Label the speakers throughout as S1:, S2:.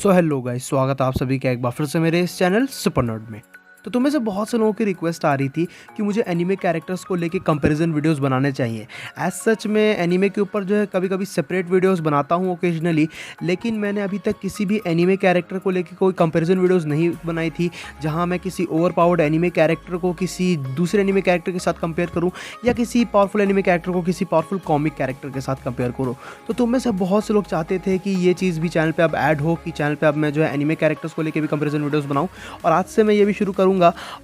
S1: So hello guys, स्वागत है आप सभी का एक बार फिर से मेरे इस चैनल सुपर नर्ड में। तो तुम्हें से बहुत से लोगों की रिक्वेस्ट आ रही थी कि मुझे एनीमे कैरेक्टर्स को लेके कंपैरिजन वीडियोस बनाने चाहिए। एज सच मैं एनीमे के ऊपर जो है कभी कभी सेपरेट वीडियोस बनाता हूँ ओकेजनली, लेकिन मैंने अभी तक किसी भी एनीमे कैरेक्टर को लेके कोई कंपैरिजन वीडियोस नहीं बनाई थी जहाँ मैं किसी ओवर पावर्ड एनीमे कैरेक्टर को किसी दूसरे एनीमे कैरेक्टर के साथ कंपेयर करूँ या किसी पावरफुल एनीमे कैरेक्टर को किसी पावरफुल कॉमिक कैरेक्टर के साथ कंपेयर करूँ। तो तुम में से बहुत से लोग चाहते थे कि ये चीज़ भी चैनल पे अब ऐड हो कि चैनल पे अब मैं जो है एनीमे कैरेक्टर्स को लेके भी कंपैरिजन वीडियोस बनाऊं, और आज से मैं ये भी शुरू करूंगा।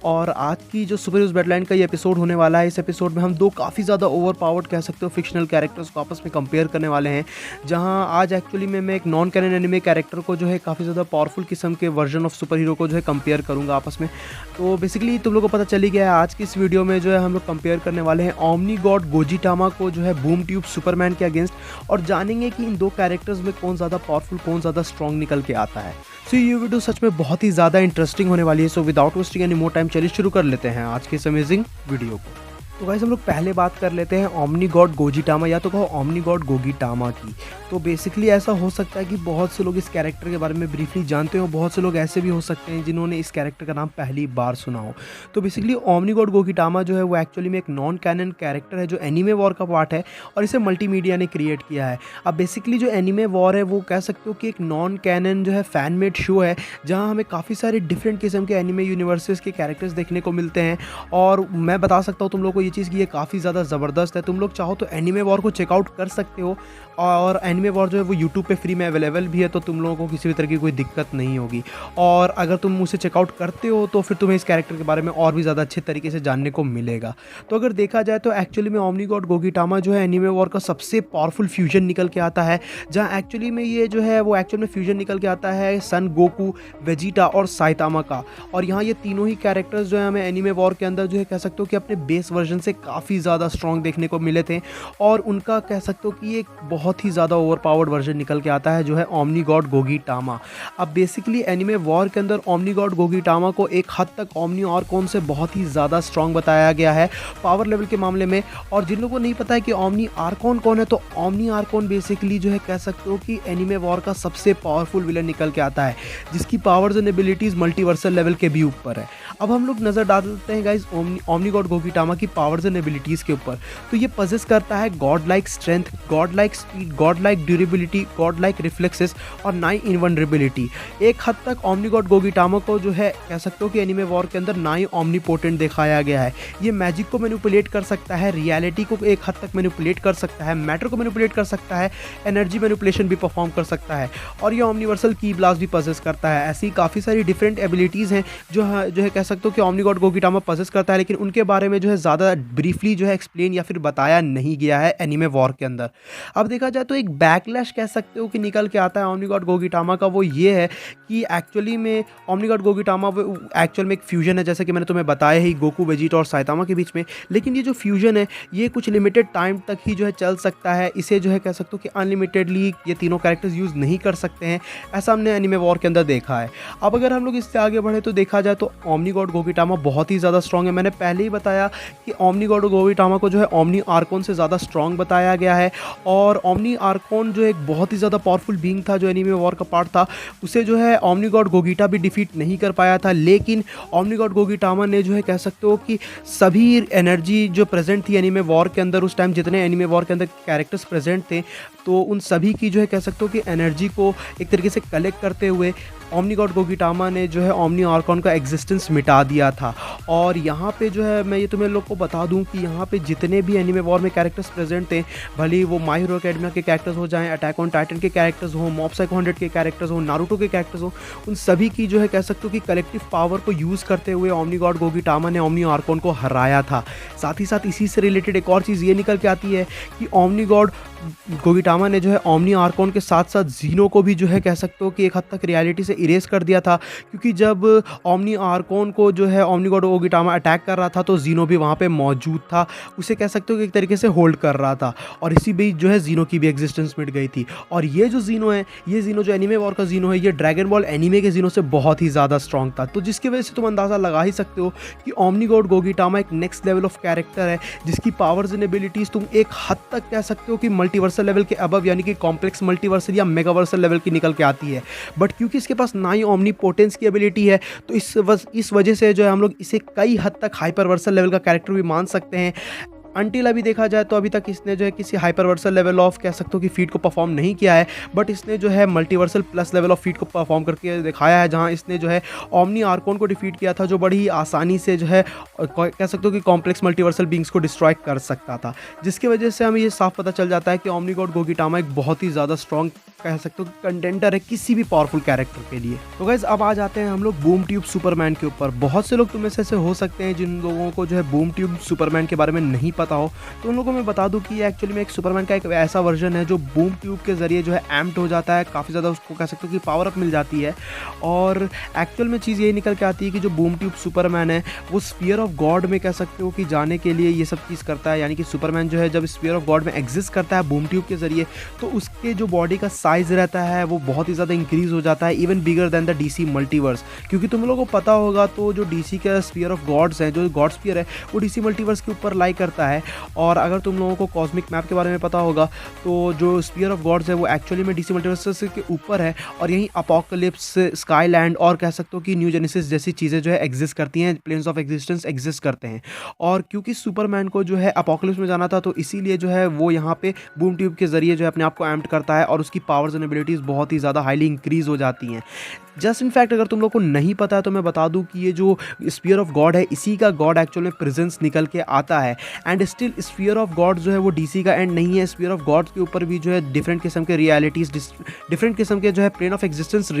S1: और आज की जो सुपर हीरोज बैटललाइन का ये एपिसोड होने वाला है, इस एपिसोड में हम दो काफ़ी ज़्यादा ओवर पावर्ड कह सकते हो फिक्शनल कैरेक्टर्स को आपस में कंपेयर करने वाले हैं। जहां आज एक्चुअली में मैं एक नॉन कैनन एनिमे कैरेक्टर को जो है काफ़ी ज़्यादा पावरफुल किस्म के वर्जन ऑफ सुपर हीरो को जो है कंपेयर करूंगा आपस में। तो बेसिकली तुम लोगों को पता चली गया है, आज की इस वीडियो में जो है हम लोग कंपेयर करने वाले हैं ओमनी गॉड गोजिटामा को जो है बूम ट्यूब सुपरमैन के अगेंस्ट, और जानेंगे कि इन दो कैरेक्टर्स में कौन ज़्यादा पावरफुल कौन ज़्यादा स्ट्रॉन्ग निकल के आता है। सो ये वीडियो सच में बहुत ही ज़्यादा इंटरेस्टिंग होने वाली है। So without wasting any more time चलिए शुरू कर लेते हैं आज के इस अमेजिंग वीडियो को। तो गाइस हम लोग पहले बात कर लेते हैं ओमनी गॉड गोजिटामा या तो कहो ओमनी गॉड गोगिटामा की। तो बेसिकली ऐसा हो सकता है कि बहुत से लोग इस कैरेक्टर के बारे में ब्रीफली जानते हो, बहुत से लोग ऐसे भी हो सकते हैं जिन्होंने इस कैरेक्टर का नाम पहली बार सुना हो। तो बेसिकली ओमनी गॉड गोगिटामा जो है वो एक्चुअली में एक नॉन कैनन कैरेक्टर है जो एनीमे वॉर का पार्ट है, और इसे मल्टीमीडिया ने क्रिएट किया है। अब बेसिकली जो एनीमे वॉर है वो कह सकते हो कि एक नॉन कैनन जो है फैन मेड शो है, जहाँ हमें काफ़ी सारे डिफरेंट किस्म के एनीमे यूनिवर्सेस के कैरेक्टर्स देखने को मिलते हैं। और मैं बता सकता हूँ तुम लोग को ये चीज़ कि ये काफ़ी ज़्यादा ज़बरदस्त है। तुम लोग चाहो तो एनीमे वॉर को चेकआउट कर सकते हो, और एनीमे वॉर जो है वो यूट्यूब पे फ्री में अवेलेबल भी है, तो तुम लोगों को किसी भी तरह की कोई दिक्कत नहीं होगी। और अगर तुम उसे चेकआउट करते हो तो फिर तुम्हें इस कैरेक्टर के बारे में और भी ज़्यादा अच्छे तरीके से जानने को मिलेगा। तो अगर देखा जाए तो एक्चुअली में ओमनी गॉड गोगिटामा जो है एनीमे वॉर का सबसे पावरफुल फ्यूजन निकल के आता है, जहाँ एक्चुअली में ये जो है वो एक्चुअल में फ्यूजन निकल के आता है सन गोकू, वेजिटा और साइतामा का। और यहाँ ये तीनों ही कैरेक्टर्स जो है हमें एनीमे वॉर के अंदर जो है कह सकते हो कि अपने बेस वर्जन से काफ़ी ज़्यादा स्ट्रॉन्ग देखने को मिले थे, और उनका कह सकते हो कि एक बहुत ही ज़्यादा ओवर पावर्ड वर्जन निकल के आता है जो है ओमनी गॉड गोगिटामा। अब बेसिकली एनीमे वॉर के अंदर ओमनी गॉड गोगिटामा को एक हद तक ओमनी आर्कोन से बहुत ही ज़्यादा स्ट्रॉन्ग बताया गया है पावर लेवल के मामले में। और जिन लोगों को नहीं पता है कि ओमनी आर्कोन कौन है, तो ओमनी आर्कोन बेसिकली जो है कह सकते हो कि एनीमे वॉर का सबसे पावरफुल विलन निकल के आता है, जिसकी powers and abilities multiversal level के भी ऊपर है। अब हम लोग नज़र डालते हैं गाइज ओमनी गॉड गोगिटामा की पावर्स एंड एबिलिटीज़ के ऊपर। तो ये पजेस करता है God like strength, god like speed, god like durability, God like reflexes और 9 इनवनरेबिलिटी। एक हद तक ओमनी गॉड गोगिटामा को जो है कह सकते हो कि एनीमे वॉर के अंदर 9 ओमनीपोटेंट दिखाया गया है। ये मैजिक को मैनिपुलेट कर सकता है, रियलिटी को एक हद तक मैनिपुलेट कर सकता है, मैटर को मैनिपुलेट कर सकता है, एनर्जी मैनिपुलेशन भी परफॉर्म कर सकता है, और ये ओमनिवर्सल की ब्लास्ट भी पजेस करता है। ऐसी काफ़ी सारी डिफरेंट एबिलिटीज़ हैं जो है कह सकते हो कि ओमनी गॉड गोगिटामा पजेस करता है, लेकिन उनके बारे में जो है ज़्यादा ब्रीफली जो है एक्सप्लेन या फिर बताया नहीं गया है एनीमे वॉर के अंदर। अब देखा जाए तो एक बैकलैश कह सकते हो कि निकल के आता है ओमनी गॉड गोगिटामा का, वो ये है कि एक्चुअली में ओमनी गॉड गोगिटामा एक्चुअल में एक फ्यूजन है, जैसे कि मैंने तुम्हें बताया ही गोकू, वेजिटा और साइतामा के बीच में। लेकिन ये जो फ्यूजन है ये कुछ लिमिटेड टाइम तक ही जो है चल सकता है, इसे जो है कह सकते हो कि अनलिमिटेडली ये तीनों कैरेक्टर्स यूज़ नहीं कर सकते हैं, ऐसा हमने एनीमे वॉर के अंदर देखा है। अब अगर हम लोग इससे आगे बढ़े तो देखा जाए तो ओमनी गॉड गोगिटामा बहुत ही ज़्यादा स्ट्रॉन्ग है। मैंने पहले ही बताया कि ओमनी गॉड गोगिटामा को जो है ओमनी आर्कोन से ज़्यादा स्ट्रॉन्ग बताया गया है, और ओमनी आर्कोन जो एक बहुत ही ज़्यादा पावरफुल बीइंग था जो एनीमे वॉर का पार्ट था, उसे जो है ओमनी गॉड गोगिटा भी डिफीट नहीं कर पाया था। लेकिन ओमनी गॉड गोगिटामा ने जो है कह सकते हो कि सभी एनर्जी जो प्रेजेंट थी एनीमे वॉर के अंदर, उस टाइम जितने एनीमे वॉर के अंदर कैरेक्टर्स प्रेजेंट थे, तो उन सभी की जो है कह सकते हो कि एनर्जी को एक तरीके से कलेक्ट करते हुए ओमनी गॉड गोगिटामा ने जो है ओमनी आर्कोन का एग्जिस्टेंस मिटा दिया था। और यहाँ पे जो है मैं ये तुम्हें लोग को बता दूँ कि यहाँ पे जितने भी एनीमे वॉर में कैरेक्टर्स प्रेजेंट थे, भले ही वो माय हीरो एकेडमिया के कैरेक्टर्स हो जाएं, अटैक ऑन टाइटन के कैरेक्टर्स हो, मॉब साइको 100 के कैरेक्टर्स हो, नारुतो के कैरेक्टर्स हो, उन सभी की जो है कह सकते हो कि कलेक्टिव पावर को यूज़ करते हुए ओमनी गॉड गोगिटामा ने ओमनी आर्कोन को हराया था। साथ ही साथ इसी से रिलेटेड एक और चीज़ ये निकल के आती है कि ओमनी गॉड गोगिटामा ने जो है ओमनी आर्कोन के साथ साथ जीनो को भी जो है कह सकते हो कि एक हद तक रियलिटी से इरेज कर दिया था, क्योंकि जब ओमनी आर्कोन को जो है ओमनी गॉड ओगिटामा अटैक कर रहा था तो जीनो भी वहाँ पे मौजूद था, उसे कह सकते हो कि एक तरीके से होल्ड कर रहा था, और इसी बीच जो है जीनो की भी एग्जिस्टेंस मिट गई थी। और ये जो जीनो है, ये जीनो जो एनीमे वॉर का जीनो है, ये ड्रैगन बॉल एनीमे के जीनो से बहुत ही ज़्यादा स्ट्रॉन्ग था। तो जिसकी वजह से तुम अंदाज़ा लगा ही सकते हो कि ओमनी गॉड गोगिटामा एक नेक्स्ट लेवल ऑफ कैरेक्टर है, जिसकी पावर्स एंड एबिलिटीज़ तुम एक हद तक कह सकते हो कि मल्टीवर्सल लेवल के अबव यानी कि कॉम्प्लेक्स मल्टीवर्सल या मेगावर्सल लेवल की निकल के आती है। बट क्योंकि इसके पास ना ही ओमनी पोटेंस की एबिलिटी है, तो इस वजह से जो है हम लोग इसे कई हद तक हाइपरवर्सल लेवल का कैरेक्टर भी मान सकते हैं। अंटिल अभी देखा जाए तो अभी तक इसने जो है किसी हाइपरवर्सल लेवल ऑफ कह सकते हो कि फीट को परफॉर्म नहीं किया है, बट इसने जो है multiversal plus level of feet को परफॉर्म करके दिखाया है, जहां इसने जो है ओमनी आर्कोन को डिफीट किया था, जो बड़ी ही आसानी से जो है कह सकते हो कि कॉम्प्लेक्स मल्टीवर्सल बींग्स को डिस्ट्रॉय कर सकता था, जिसकी वजह से हमें ये साफ पता चल जाता है कि ओमनी गॉड गोगिटामा एक बहुत ही ज़्यादा स्ट्रॉन्ग कह सकते हो कि कंटेंटर है किसी भी पावरफुल कैरेक्टर के लिए। तो गाइस अब आ जाते हैं हम लोग बूम ट्यूब सुपरमैन के ऊपर। बहुत से लोग तुम में से ऐसे हो सकते हैं जिन लोगों को जो है बूम ट्यूब सुपरमैन के बारे में नहीं पता हो, तो उन लोगों को मैं बता दूं कि एक्चुअली में एक सुपरमैन का एक ऐसा वर्जन है जो बूम ट्यूब के जरिए जो है एम्प्ड हो जाता है, काफ़ी ज़्यादा उसको कह सकते हो कि पावर अप मिल जाती है। और एक्चुअल में चीज़ यही निकल के आती है कि जो बूम ट्यूब सुपरमैन है वो स्फीयर ऑफ गॉड में कह सकते हो कि जाने के लिए ये सब चीज़ करता है, यानी कि सुपरमैन जो है जब स्फीयर ऑफ गॉड में एग्जिस्ट करता है बूम ट्यूब के जरिए, तो उसके जो बॉडी का साइज़ रहता है वो बहुत ही ज़्यादा इंक्रीज हो जाता है, even bigger than the DC multiverse. क्योंकि तुम लोगों को पता होगा तो जो डीसी का स्फीयर ऑफ गॉड्स है, जो गॉड स्फीयर है, वो डीसी मल्टीवर्स के ऊपर लाई करता है। और अगर तुम लोगों को कॉस्मिक मैप के बारे में पता होगा तो जो स्फीयर ऑफ गॉड्स है वो एक्चुअली में डीसी मल्टीवर्स के ऊपर है, और यहीं अपोकलिप्स, स्काईलैंड और कह सकते हो कि न्यू जेनेसिस जैसी चीज़ें जो है एग्जिस्ट करती हैं, प्लेन्स ऑफ एग्जिस्टेंस एग्जिस्ट करते हैं। और क्योंकि सुपरमैन को जो है अपोकलिप्स में जाना था, तो इसीलिए जो है वो यहाँ पे बूम ट्यूब के जरिए जो है अपने आप को एम्प्ट करता है, और उसकी पावर्स एंड एबिलिटीज़ बहुत ही ज़्यादा हाईली इंक्रीज हो जाती हैं। जस्ट इनफैक्ट अगर तुम लोग को नहीं पता है तो मैं बता दूं कि ये जो स्फीयर ऑफ गॉड है, इसी का गॉड एक्चुअल में प्रेजेंस निकल के आता है। And still sphere of God जो है वो डीसी का एंड नहीं है। स्फीयर ऑफ गॉड के ऊपर भी जो है डिफरेंट किस्म के रियलिटीज़, डिफरेंट किस्म के जो है प्लेन ऑफ एग्जिस्टेंस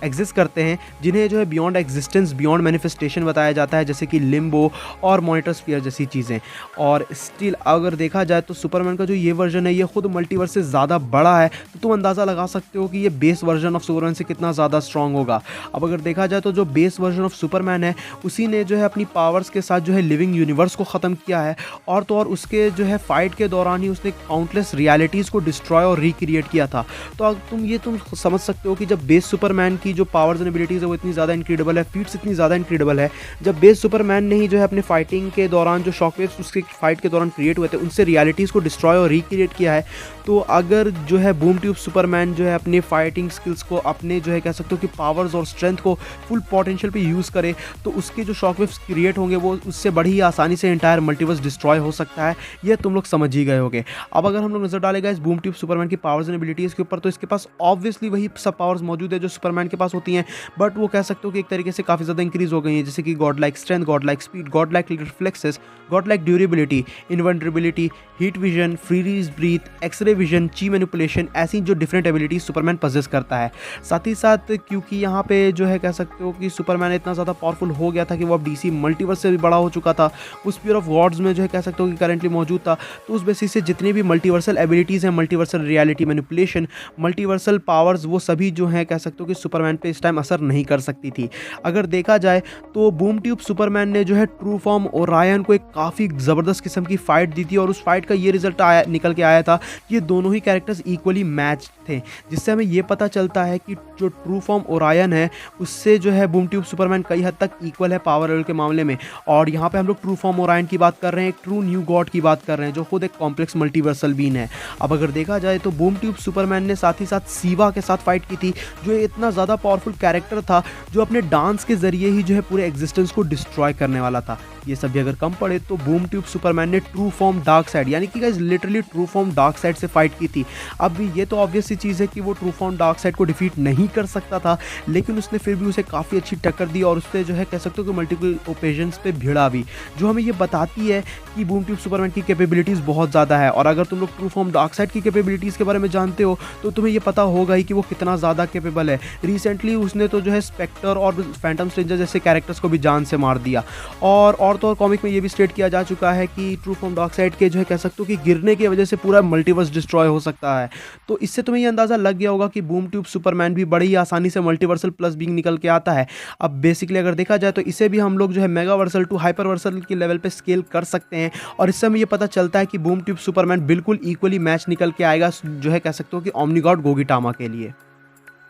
S1: एग्जिस्ट करते हैं, जिन्हें जो है बियॉन्ड एग्जिस्टेंस, बियॉन्ड मैनिफेस्टेशन बताया जाता है, जैसे कि लिम्बो और मॉनिटर स्फीयर जैसी चीज़ें। और स्टिल अगर देखा जाए तो सुपरमैन का जो ये वर्जन है ये खुद मल्टीवर्स से ज़्यादा बड़ा है, तो तुम अंदाज़ा लगा सकते हो कि ये बेस वर्जन ऑफ सुपरमैन से कितना ज़्यादा स्ट्रॉन्ग होगा। अब अगर देखा जाए तो जो बेस वर्जन ऑफ सुपरमैन है उसी ने जो है अपनी पावर्स के साथ जो है लिविंग यूनिवर्स को ख़त्म किया है, और तो और उसके जो है फाइट के दौरान ही उसने काउंटलेस रियलिटीज़ को डिस्ट्रॉय और रिक्रिएट किया था। तो अब तुम समझ सकते हो कि जब बेस सुपरमैन की जो पावर्स एंड एबिलिटीज़ है वो इतनी ज़्यादा इनक्रेडिबल है, फीट्स इतनी ज़्यादा इनक्रेडिबल है, जब बेस सुपरमैन ने ही जो है अपने फाइटिंग के दौरान जो शॉकवेव्स उसके फाइट के दौरान क्रिएट हुए थे उनसे रियलिटीज़ को डिस्ट्रॉय और रिक्रिएट किया है, तो अगर जो है बूम ट्यूब सुपरमैन जो है अपने फाइटिंग स्किल्स को, अपने जो है कह सकते हो कि पावर्स और स्ट्रेंथ को फुल पोटेंशियल पे यूज़ करे, तो उसके जो शॉकवेव्स क्रिएट होंगे वो उससे बड़ी आसानी से एंटायर मल्टीवर्स डिस्ट्रॉय हो सकता है। ये तुम लोग समझ ही गए होगे। अब अगर हम लोग नजर डालेगा इस बूम ट्यूब सुपरमैन की पावर्स एंड एबिलिटीज़ के ऊपर, तो इसके पास ऑब्वियसली वही सब पावर्स मौजूद है जो सुपरमैन के पास होती हैं, बट वो कह सकते हो कि एक तरीके से काफ़ी ज़्यादा इंक्रीज हो गई है, जैसे कि god like strength, god like speed, god like reflexes, god like durability, invulnerability, heat vision, freeze breath, x-ray vision, chi manipulation, ऐसी जो डिफरेंट एबिलिटीज सुपरमैन पजेस करता है। साथ ही साथ क्योंकि यहाँ पे जो है कह सकते हो कि सुपरमैन इतना ज़्यादा पावरफुल हो गया था कि वो अब डीसी मल्टीवर्स से भी बड़ा हो चुका था, उस स्फीयर ऑफ गॉड्स में जो है कह सकते हो कि करंटली मौजूद था, तो उस बेसिस से जितनी भी मल्टीवर्सल एबिलिटीज़ हैं, multiversal reality manipulation, multiversal powers, वो सभी जो है कह सकते हो कि सुपरमैन पे इस टाइम असर नहीं कर सकती थी। अगर देखा जाए तो बूम ट्यूब सुपरमैन ने जो है ट्रू फॉर्म ओरायन को एक काफ़ी ज़बरदस्त किस्म की फ़ाइट दी थी, और उस फाइट का ये रिजल्ट निकल के आया था कि ये दोनों ही कैरेक्टर्स इक्वली मैच थे, जिससे हमें ये पता चलता है कि जो ट्रू फॉर्म ओरायन है उससे जो है बूम ट्यूब सुपरमैन कई हद तक इक्वल है पावर लेवल के मामले में। और यहाँ पे हम लोग ट्रू फॉर्म ओरायन की बात कर रहे हैं, एक ट्रू न्यू गॉड की बात कर रहे हैं, जो खुद एक कॉम्प्लेक्स मल्टीवर्सल बीन है। अब अगर देखा जाए तो बूम ट्यूब सुपरमैन ने साथ ही साथ सीवा के साथ फाइट की थी, जो इतना ज़्यादा पावरफुल कैरेक्टर था जो अपने डांस के जरिए ही जो है पूरे एग्जिस्टेंस को डिस्ट्रॉय करने वाला था। ये सब भी अगर कम पड़े तो बूम ट्यूब सुपरमैन ने ट्रू फॉर्म डार्क साइड, यानी कि guys literally true form dark side से फाइट की थी। अब ये तो ऑब्वियस सी चीज़ है कि वो ट्रू फॉर्म डार्क साइड को डिफीट नहीं कर सकता था, लेकिन उसने फिर भी उसे काफ़ी अच्छी टक्कर दी, और उससे जो है कह सकते हो कि मल्टीपल ओकेजन्स पे भिड़ा भी, जो हमें ये बताती है कि बूम ट्यूब सुपरमैन की कैपेबिलिटीज़ बहुत ज़्यादा है। और अगर तुम लोग ट्रू फॉर्म डार्क साइड की कैपेबिलिटीज़ के बारे में जानते हो तो तुम्हें ये पता होगा ही कि वो कितना ज़्यादा कैपेबल है। रिसेंटली उसने तो जो है स्पेक्टर और फैंटम स्ट्रेंजर जैसे कैरेक्टर्स को भी जान से मार दिया, और और तो और कॉमिक में ये भी स्टेट किया जा चुका है कि ट्रू फॉर्म डार्कसाइड के जो है कह सकते हो कि गिरने की वजह से पूरा मल्टीवर्स डिस्ट्रॉय हो सकता है। तो इससे तुम्हें ये अंदाज़ा लग गया होगा कि बूम ट्यूब सुपरमैन भी बड़ी ही आसानी से मल्टीवर्सल प्लस बीइंग निकल के आता है। अब बेसिकली अगर देखा जाए तो इसे भी हम लोग जो है मेगावर्सल टू हाइपरवर्सल के लेवल पे स्केल कर सकते हैं, और इससे हमें ये पता चलता है कि बूम ट्यूब सुपरमैन बिल्कुल इक्वली मैच निकल के आएगा जो है कह सकते हो कि ओमनीगॉड गोगिटामा के लिए।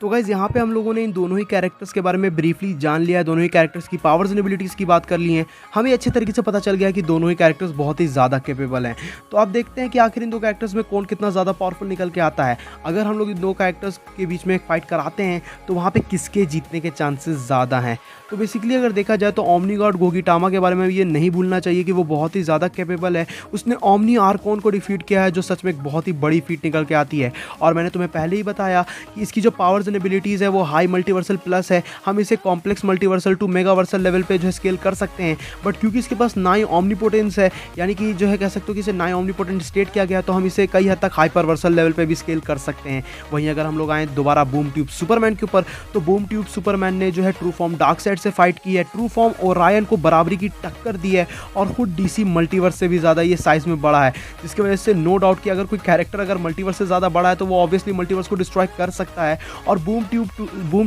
S1: तो गाइज़ यहाँ पे हम लोगों ने इन दोनों ही कैरेक्टर्स के बारे में ब्रीफली जान लिया है, दोनों ही कैरेक्टर्स की पावर्स एंड एबिलिटीज़ की बात कर ली हैं। हमें अच्छे तरीके से पता चल गया है कि दोनों ही कैरेक्टर्स बहुत ही ज़्यादा कैपेबल हैं। तो अब देखते हैं कि आखिर इन दो कैरेक्टर्स में कौन कितना ज़्यादा पावरफुल निकल के आता है। अगर हम लोग इन दो कैरेक्टर्स के बीच में एक फाइट कराते हैं तो वहाँ पर किसके जीतने के चांसेस ज़्यादा हैं। तो बेसिकली अगर देखा जाए तो ओमनीगॉड गोगिटामा के बारे में ये नहीं भूलना चाहिए कि वो बहुत ही ज़्यादा कैपेबल है। उसने ओमनी आर्कोन को डिफीट किया है, जो सच में एक बहुत ही बड़ी फीट निकल के आती है। और मैंने तुम्हें पहले ही बताया कि इसकी जो पावर्स एंड एबिलिटीज़ है वो हाई मल्टीवर्सल प्लस है। हम इसे कॉम्प्लेक्स मल्टीवर्सल टू मेगावर्सल लेवल पे जो है स्केल कर सकते हैं, बट क्योंकि इसके पास 9 ओमनीपोटेंस है, यानी कि जो है कह सकते हो कि इसे 9 ओमनीपोटेंट स्टेट किया गया, तो हम इसे कई हद तक हाइपरवर्सल लेवल पे भी स्केल कर सकते हैं। वहीं अगर हम लोग आए दोबारा बूम ट्यूब सुपरमैन के ऊपर, तो बूम ट्यूब सुपरमैन ने जो है ट्रू फॉर्म डार्कसाइड से फाइट की है, ट्रू फॉर्म ओरायन को बराबरी की टक्कर दी है, और खुद डीसी मल्टीवर्स से भी ज़्यादा ये साइज में बड़ा है, जिसकी वजह से नो डाउट कि अगर कोई कैरेक्टर अगर मल्टीवर्स से ज़्यादा बड़ा है तो वो ऑब्वियसली मल्टीवर्स को डिस्ट्रॉय कर सकता है। और बूम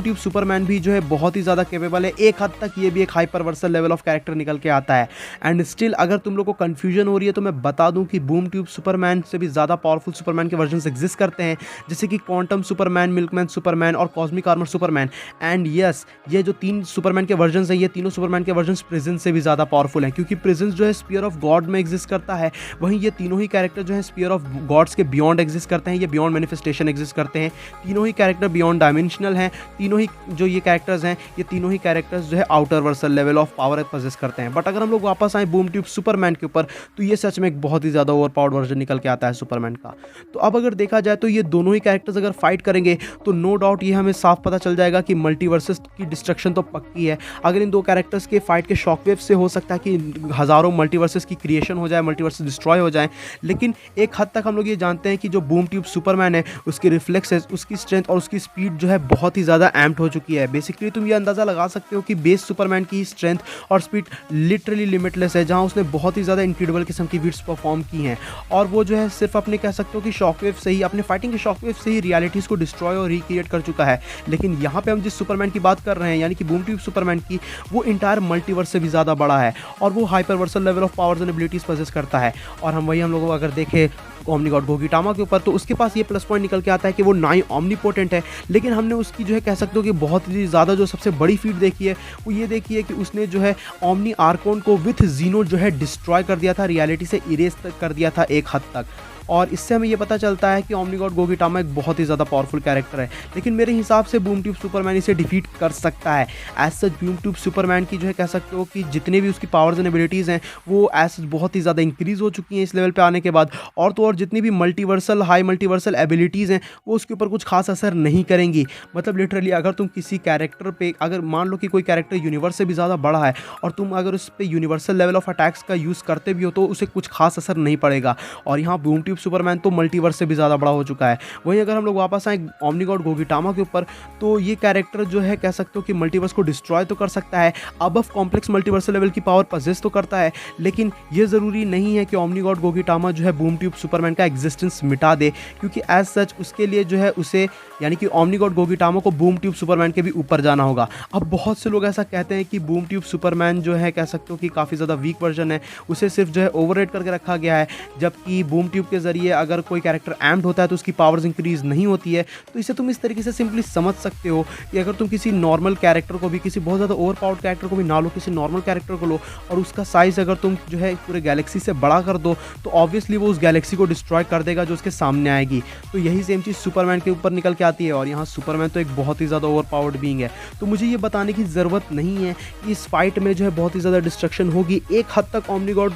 S1: ट्यूब सुपरमैन भी जो है बहुत ही ज़्यादा कैपेबल है। एक हद तक ये भी एक हाइपरवर्सल लेवल ऑफ कैरेक्टर निकल के आता है। एंड स्टिल अगर तुम लोग को कन्फ्यूजन हो रही है तो मैं बता दूं कि बूम ट्यूब सुपरमैन से भी ज़्यादा पावरफुल सुपरमैन के वर्जन्स एग्जिस्ट करते हैं, जैसे कि क्वांटम सुपरमैन, मिल्कमैन सुपरमैन और cosmic armour Superman. And yes, ये जो 3 सुपरमैन के वर्जन्स हैं, ये तीनों सुपरमैन के वर्जन्स प्रेजेंस से भी ज़्यादा पावरफुल हैं, क्योंकि प्रेजेंस जो है स्पीयर ऑफ गॉड में एग्जिस्ट करता है। वहीं ये तीनों ही कैरेक्टर जो है स्पीयर ऑफ गॉड्स के बियॉन्ड एग्जिस्ट करते हैं, ये बियॉन्ड मैनिफेस्टेशन एग्जिस्ट करते हैं। तीनों ही कैरेक्टर बियॉन्ड डायमेंशनल हैं। तीनों ही जो ये कैरेक्टर्स हैं, ये तीनों ही कैरेक्टर्स जो है outerversal level of power possess करते हैं। बट अगर हम लोग वापस आए बूम ट्यूब सुपरमैन के ऊपर, तो ये सच में एक बहुत ही ज़्यादा ओवर पावर्ड वर्जन निकल के आता है सुपरमैन का। तो अब अगर देखा जाए तो ये दोनों ही कैरेक्टर्स अगर फाइट करेंगे तो नो डाउट ये हमें साफ पता चल जाएगा कि मल्टीवर्सेस की डिस्ट्रक्शन तो पक्की है। अगर इन दो कैरेक्टर्स के फाइट के शॉकवेव से हो सकता है कि हज़ारों मल्टीवर्सेस की क्रिएशन हो जाए, मल्टीवर्सेस डिस्ट्रॉय हो जाए, लेकिन एक हद तक हम लोग ये जानते हैं कि जो बूम ट्यूब सुपरमैन है उसके रिफ्लेक्सेस, उसकी स्ट्रेंथ और उसकी स्पीड जो है बहुत ही ज़्यादा एम्प्ड हो चुकी है। बेसिकली तुम ये अंदाज़ा लगा सकते हो कि बेस सुपरमैन की स्ट्रेंथ और स्पीड लिटरली लिमिटलेस है, जहां उसने बहुत ही ज़्यादा इनक्रेडिबल किस्म की फीट्स परफॉर्म की हैं, और वो जो है सिर्फ अपने कह सकते हो कि शॉकवेव से ही, अपने फाइटिंग के शॉकवेव से ही रियलिटीज़ को डिस्ट्रॉय और रिक्रिएट कर चुका है। लेकिन यहाँ पे हम जिस सुपरमैन की बात कर रहे हैं, यानी कि बूम ट्यूब सुपरमैन की, वो इंटायर मल्टीवर्स से भी ज़्यादा बड़ा है, और वो hyperversal level of powers and abilities possess करता है। और हम लोग अगर देखें ओमनीगॉड गोगिटामा के ऊपर, तो उसके पास ये प्लस पॉइंट निकल के आता है कि वो 9 ओमनीपोटेंट है। लेकिन हमने उसकी जो है कह सकते हो कि बहुत ही ज़्यादा जो सबसे बड़ी फीट देखी है वो ये देखी है कि उसने जो है ओमनी आर्कोन को विथ जीनो जो है डिस्ट्रॉय कर दिया था, रियलिटी से इरेज कर दिया था एक हद तक। और इससे हमें ये पता चलता है कि ओमनीगॉड गोगिटामा एक बहुत ही ज़्यादा पावरफुल कैरेक्टर है। लेकिन मेरे हिसाब से बूम ट्यूब सुपरमैन इसे डिफीट कर सकता है। As such boom tube Superman की जो है कह सकते हो कि जितने भी उसकी पावर्स एंड एबिलिटीज़ हैं वो एज सच बहुत ही ज़्यादा इंक्रीज़ हो चुकी हैं इस लेवल पे आने के बाद। और तो और जितनी भी मल्टीवर्सल, हाई मल्टीवर्सल एबिलिटीज़ हैं वो उसके ऊपर कुछ खास असर नहीं करेंगी। मतलब लिटरली अगर तुम किसी कैरेक्टर पे, अगर मान लो कि कोई कैरेक्टर यूनिवर्स से भी ज़्यादा बड़ा है और तुम अगर उस पर यूनिवर्सल लेवल ऑफ अटैक्स का यूज़ करते भी हो तो उसे कुछ खास असर नहीं पड़ेगा। और यहाँ बूम ट्यूब सुपरमैन तो मल्टीवर्स से भी ज़्यादा बड़ा हो चुका है। वहीं अगर हम लोग वापस आए ओमनीगॉड गोगिटामा के ऊपर, तो ये कैरेक्टर जो है कह सकते हो कि मल्टीवर्स को डिस्ट्रॉय तो कर सकता है, अबव कॉम्प्लेक्स मल्टीवर्सल लेवल की पावर पजेस तो करता है, लेकिन ये ज़रूरी नहीं है कि ओमनीगॉड गोगिटामा जो है बूम ट्यूब सुपरमैन का एग्जिस्टेंस मिटा दे, क्योंकि एज सच उसके लिए जो है उसे, यानी कि ओमनीगॉड गोगिटामा को बूम ट्यूब सुपरमैन के भी ऊपर जाना होगा। अब बहुत से लोग ऐसा कहते हैं कि बूम ट्यूब सुपरमैन जो है कह सकते हो कि काफ़ी ज़्यादा वीक वर्जन है, उसे सिर्फ जो है ओवररेट करके रखा गया है, जबकि बूम ट्यूब के ज़रिए अगर कोई कैरेक्टर एम्ड होता है तो उसकी पावर्स इंक्रीज नहीं होती है। तो इसे तुम इस तरीके से सिंपली समझ सकते हो कि अगर तुम किसी नॉर्मल कैरेक्टर को भी, किसी बहुत ज़्यादा ओवर पावर्ड कैरेक्टर को भी ना लो, किसी नॉर्मल कैरेक्टर को लो और उसका साइज़ अगर तुम जो है पूरे गैलेक्सी से बड़ा कर दो, तो ऑब्वियसली वो उस गैलेक्सी को डिस्ट्रॉय कर देगा जो उसके सामने आएगी। तो यही सेम चीज़ सुपरमैन के ऊपर निकल के आती है। और यहाँ सुपरमैन तो एक बहुत ही ज़्यादा ओवर पावर्ड बीइंग है, तो मुझे ये बताने की ज़रूरत नहीं है कि इस फाइट में जो है बहुत ही ज़्यादा डिस्ट्रक्शन होगी। एक हद तक ओमनीगॉड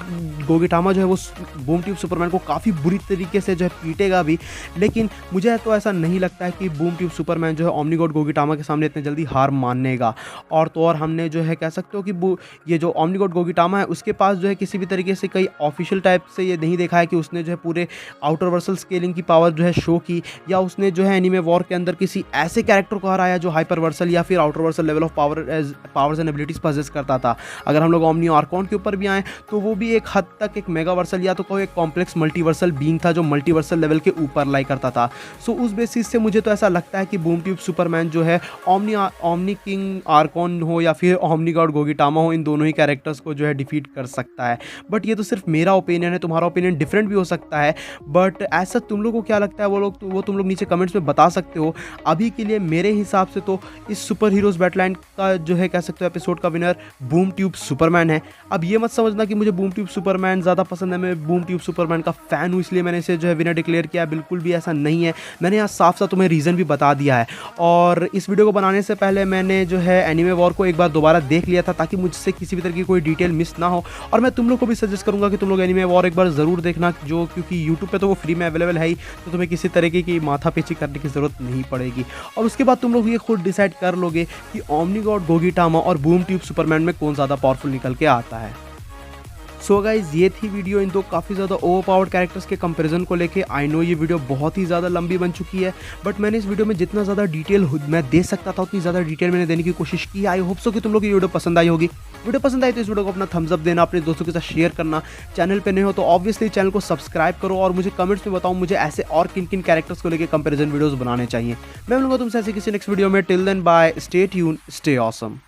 S1: गोगिटामा जो है वो बूम ट्यूब सुपरमैन को काफ़ी बुरी तरीके से जो है पीटेगा भी, लेकिन मुझे तो ऐसा नहीं लगता है कि बूम ट्यूब सुपरमैन जो है ओमनी गॉड गोगिटामा के सामने इतने जल्दी हार मानेगा। और तो और हमने जो है कह सकते हो कि ये जो ओमनी गॉड गोगिटामा है उसके पास जो है किसी भी तरीके से कई ऑफिशियल टाइप से ये नहीं देखा है कि उसने जो है पूरे आउटर वर्सल स्केलिंग की पावर जो है शो की, या उसने जो है एनीमे वॉर के अंदर किसी ऐसे कैरेक्टर को हराया जो हाइपर वर्सल या फिर outer Vercel level of powers and abilities possess करता था। अगर हम लोग ओमनी आर्कॉन के ऊपर भी आए तो वो भी एक हद तक एक मेगा वर्सल या तो कोई एक कॉम्प्लेक्स मल्टीवर्सल बीइंग था जो मल्टीवर्सल लेवल के ऊपर लाई करता था। सो उस बेसिस से मुझे तो ऐसा लगता है कि बूम ट्यूब सुपरमैन जो है ओमनी किंग आर्कॉन हो या फिर ओमनी गॉड गोगिटामा हो, इन दोनों ही कैरेक्टर्स को जो है डिफीट कर सकता है। बट ये तो सिर्फ मेरा ओपिनियन है, तुम्हारा ओपिनियन डिफरेंट भी हो सकता है। बट ऐसा तुम लोगों को क्या लगता है वो तुम लोग नीचे कमेंट्स में बता सकते हो। अभी के लिए मेरे हिसाब से तो इस सुपर हीरोज बैटलैंड का जो है कह सकते हो एपिसोड का विनर बूम ट्यूब सुपरमैन है। अब ये मत समझना कि मुझे बूम ट्यूब सुपरमैन ज़्यादा पसंद है, मैं बूम ट्यूब सुपरमैन का फ़ैन हूँ इसलिए मैंने इसे जो है विनर डिक्लेयर किया, बिल्कुल भी ऐसा नहीं है। मैंने यहाँ साफ साफ तुम्हें रीज़न भी बता दिया है। और इस वीडियो को बनाने से पहले मैंने जो है एनीमे वॉर को एक बार दोबारा देख लिया था ताकि मुझसे किसी भी तरह की कोई डिटेल मिस ना हो। और मैं तुम लोग को भी सजेस्ट करूँगा कि तुम लोग एनीमे वॉर एक बार ज़रूर देखना, जो क्योंकि यूट्यूब पे तो वो फ्री में अवेलेबल है ही, तो तुम्हें किसी तरीके की माथापेची करने की ज़रूरत नहीं पड़ेगी। और उसके बाद तुम लोग ये खुद डिसाइड कर लोगे कि ओमनी गॉड गोगिटामा और बूम ट्यूब सुपरमैन में कौन ज़्यादा पावरफुल निकल के आता है। सो गाइज ये थी वीडियो इन दो काफ़ी ज़्यादा ओवरपावर्ड कैरेक्टर्स के कंपैरिजन को लेके। आई नो ये वीडियो बहुत ही ज़्यादा लंबी बन चुकी है, बट मैंने इस वीडियो में जितना ज़्यादा डिटेल मैं दे सकता था उतनी ज़्यादा डिटेल मैंने देने की कोशिश की। आई होप सो कि तुम लोग ये वीडियो पसंद आई होगी। वीडियो पसंद आई तो इस वीडियो को अपना थम्स अप देना, अपने दोस्तों के साथ शेयर करना। चैनल पे नहीं हो तो ऑब्वियसली चैनल को सब्सक्राइब करो और मुझे कमेंट्स में बताओ मुझे ऐसे और किन किन कैरेक्टर्स को लेकर कंपैरिजन वीडियोस बनाने चाहिए। मैं मिलूंगा तुमसे ऐसे किसी नेक्स्ट वीडियो में। Till then bye, stay tune, stay awesome.